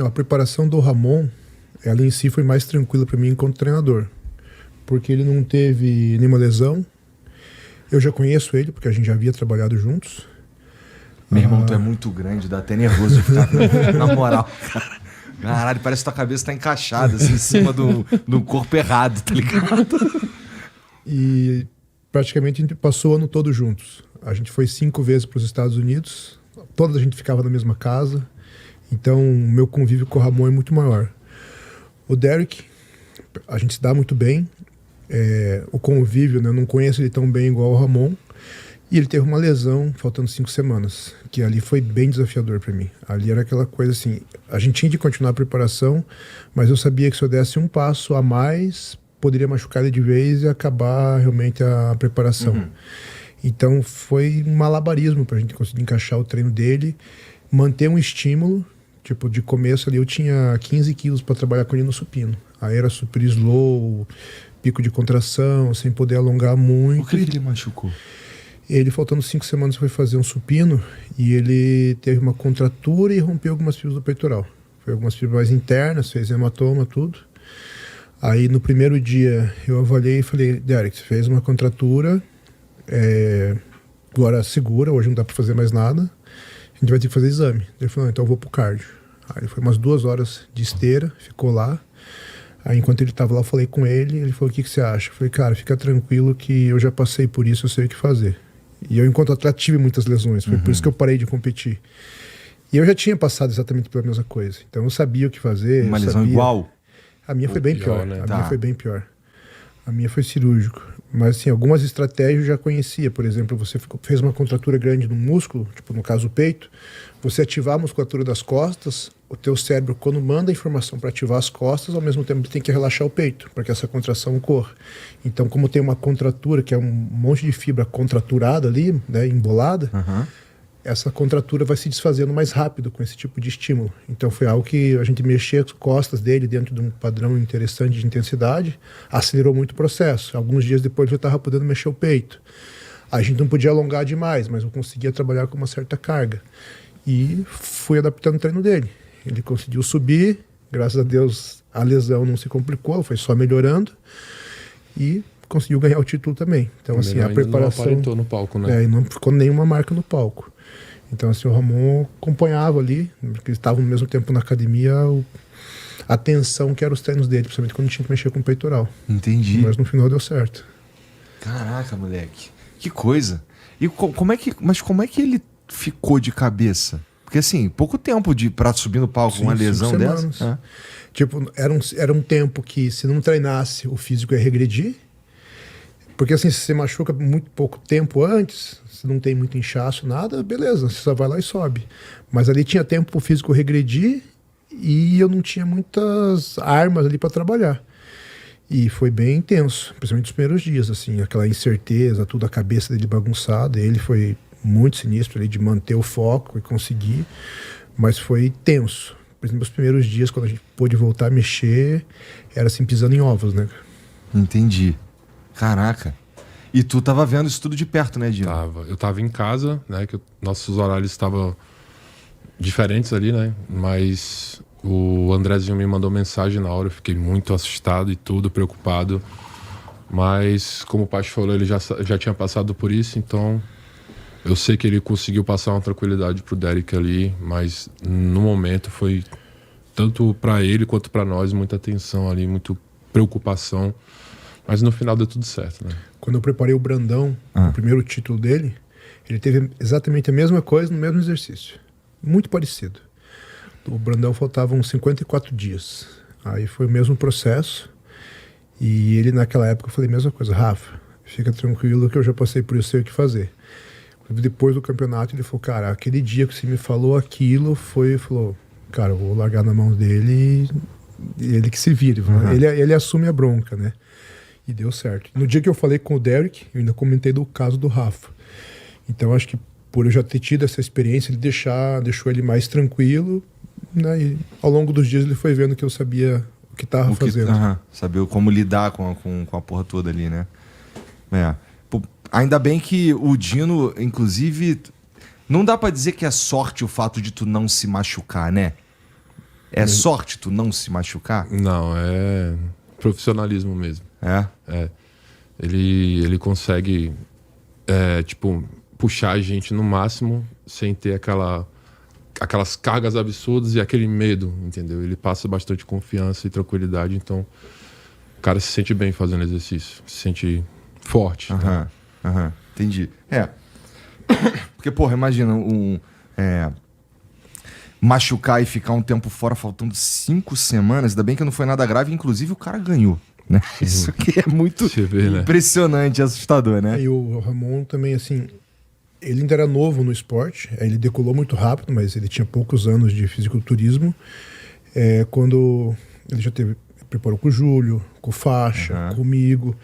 A preparação do Ramon, ela em si foi mais tranquila para mim enquanto treinador, porque ele não teve nenhuma lesão. Eu já conheço ele, porque a gente já havia trabalhado juntos. Meu irmão, tu é muito grande, dá até nervoso de ficar na moral, cara. Caralho, parece que tua cabeça tá encaixada assim, em cima do corpo errado, tá ligado? E praticamente a gente passou o ano todo juntos. A gente foi 5 vezes para os Estados Unidos, toda a gente ficava na mesma casa, então o meu convívio com o Ramon é muito maior. O Derek, a gente se dá muito bem, o convívio, né, eu não conheço ele tão bem igual o Ramon, e ele teve uma lesão faltando 5 semanas, que ali foi bem desafiador para mim. Ali era aquela coisa assim, a gente tinha de continuar a preparação, mas eu sabia que se eu desse um passo a mais, poderia machucar ele de vez e acabar realmente a preparação. Uhum. Então foi um malabarismo para a gente conseguir encaixar o treino dele, manter um estímulo. Tipo, de começo ali eu tinha 15 quilos para trabalhar com ele no supino. Aí era super slow, pico de contração, sem poder alongar muito. Por que ele machucou? Ele, faltando 5 semanas, foi fazer um supino e ele teve uma contratura e rompeu algumas fibras do peitoral. Foi algumas fibras mais internas, fez hematoma, tudo. Aí no primeiro dia eu avaliei e falei, Derek, você fez uma contratura, agora segura, hoje não dá para fazer mais nada, a gente vai ter que fazer exame. Ele falou, não, então eu vou pro cardio. Aí foi umas 2 horas de esteira, ficou lá. Aí enquanto ele estava lá, eu falei com ele, ele falou, o que você acha? Eu falei, cara, fica tranquilo que eu já passei por isso, eu sei o que fazer. E eu, enquanto atleta, tive muitas lesões, foi por isso que eu parei de competir. E eu já tinha passado exatamente pela mesma coisa, então eu sabia o que fazer. Uma lesão igual? A minha foi bem pior, né? A minha foi bem pior. A minha foi cirúrgico. Mas, assim, algumas estratégias eu já conhecia. Por exemplo, você fez uma contratura grande no músculo, tipo no caso o peito, você ativar a musculatura das costas, o teu cérebro, quando manda a informação para ativar as costas, ao mesmo tempo tem que relaxar o peito, para que essa contração ocorra. Então, como tem uma contratura, que é um monte de fibra contraturada ali, né, embolada, essa contratura vai se desfazendo mais rápido com esse tipo de estímulo. Então foi algo que a gente mexia as costas dele dentro de um padrão interessante de intensidade, acelerou muito o processo. Alguns dias depois eu estava podendo mexer o peito. A gente não podia alongar demais, mas eu conseguia trabalhar com uma certa carga. E fui adaptando o treino dele. Ele conseguiu subir, graças a Deus a lesão não se complicou, foi só melhorando. E conseguiu ganhar o título também. Então, assim, a preparação... Não aparentou no palco, né? E não ficou nenhuma marca no palco. Então, assim, o Ramon acompanhava ali, porque eles estavam ao mesmo tempo na academia, a tensão que eram os treinos dele, principalmente quando tinha que mexer com o peitoral. Entendi. Mas no final deu certo. Caraca, moleque. Que coisa. E como é que ele ficou de cabeça? Porque, assim, pouco tempo pra subir no palco com uma lesão dessa. Tipo, era um tempo que, se não treinasse, o físico ia regredir. Porque, assim, se você machuca muito pouco tempo antes, se não tem muito inchaço, nada, beleza, você só vai lá e sobe. Mas ali tinha tempo pro físico regredir e eu não tinha muitas armas ali para trabalhar. E foi bem intenso, principalmente nos primeiros dias, assim, aquela incerteza, tudo, a cabeça dele bagunçada. Ele foi muito sinistro ali de manter o foco e conseguir, mas foi tenso. Por exemplo, os primeiros dias, quando a gente pôde voltar a mexer, era assim, pisando em ovos, né? Entendi. Caraca. E tu tava vendo isso tudo de perto, né, Dino? Eu tava em casa, né, que nossos horários estavam diferentes ali, né, mas o Andrezinho me mandou mensagem na hora, eu fiquei muito assustado e tudo, preocupado, mas como o Pacho falou, ele já tinha passado por isso, então eu sei que ele conseguiu passar uma tranquilidade pro Derek ali, mas no momento foi tanto para ele quanto para nós muita tensão ali, muita preocupação. Mas no final deu tudo certo, né? Quando eu preparei o Brandão, o primeiro título dele, ele teve exatamente a mesma coisa no mesmo exercício. Muito parecido. O Brandão faltavam 54 dias. Aí foi o mesmo processo. E ele, naquela época, eu falei a mesma coisa. Rafa, fica tranquilo que eu já passei por isso, sei o que fazer. Depois do campeonato, ele falou, cara, aquele dia que você me falou aquilo, falou, cara, eu vou largar na mão dele e ele que se vire. Ele assume a bronca, né? E deu certo. No dia que eu falei com o Derek, eu ainda comentei do caso do Rafa. Então, acho que por eu já ter tido essa experiência, ele deixou ele mais tranquilo, né? E ao longo dos dias ele foi vendo que eu sabia o que estava fazendo. Saber como lidar com a porra toda ali, né? Pô, ainda bem que o Dino, inclusive... Não dá pra dizer que é sorte o fato de tu não se machucar, né? É sorte tu não se machucar? Não, é profissionalismo mesmo. É? Ele consegue, tipo, puxar a gente no máximo sem ter aquelas cargas absurdas e aquele medo, entendeu? Ele passa bastante confiança e tranquilidade, então o cara se sente bem fazendo exercício, se sente forte. Entendi. Porque, porra, imagina machucar e ficar um tempo fora, faltando 5 semanas, ainda bem que não foi nada grave, inclusive o cara ganhou, né? Isso aqui é muito impressionante, assustador, né? E o Ramon também, assim, ele ainda era novo no esporte, ele decolou muito rápido, mas ele tinha poucos anos de fisiculturismo. Quando ele já preparou com o Júlio, com o Faixa, comigo.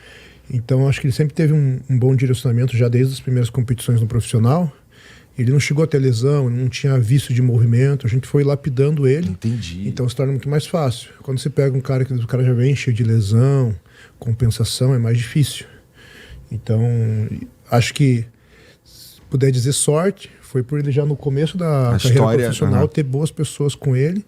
Então, acho que ele sempre teve um bom direcionamento já desde as primeiras competições no profissional. Ele não chegou a ter lesão, não tinha vício de movimento, a gente foi lapidando ele. Entendi. Então se torna muito mais fácil. Quando você pega um cara que o cara já vem cheio de lesão, compensação, é mais difícil. Então, acho que, se puder dizer sorte, foi por ele já no começo da carreira profissional ter boas pessoas com ele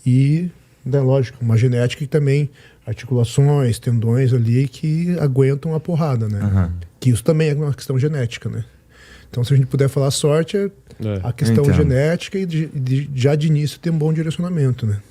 e, lógico, uma genética e também articulações, tendões ali que aguentam a porrada, né? Que isso também é uma questão genética, né? Então, se a gente puder falar sorte, a questão genética e já de início ter um bom direcionamento, né?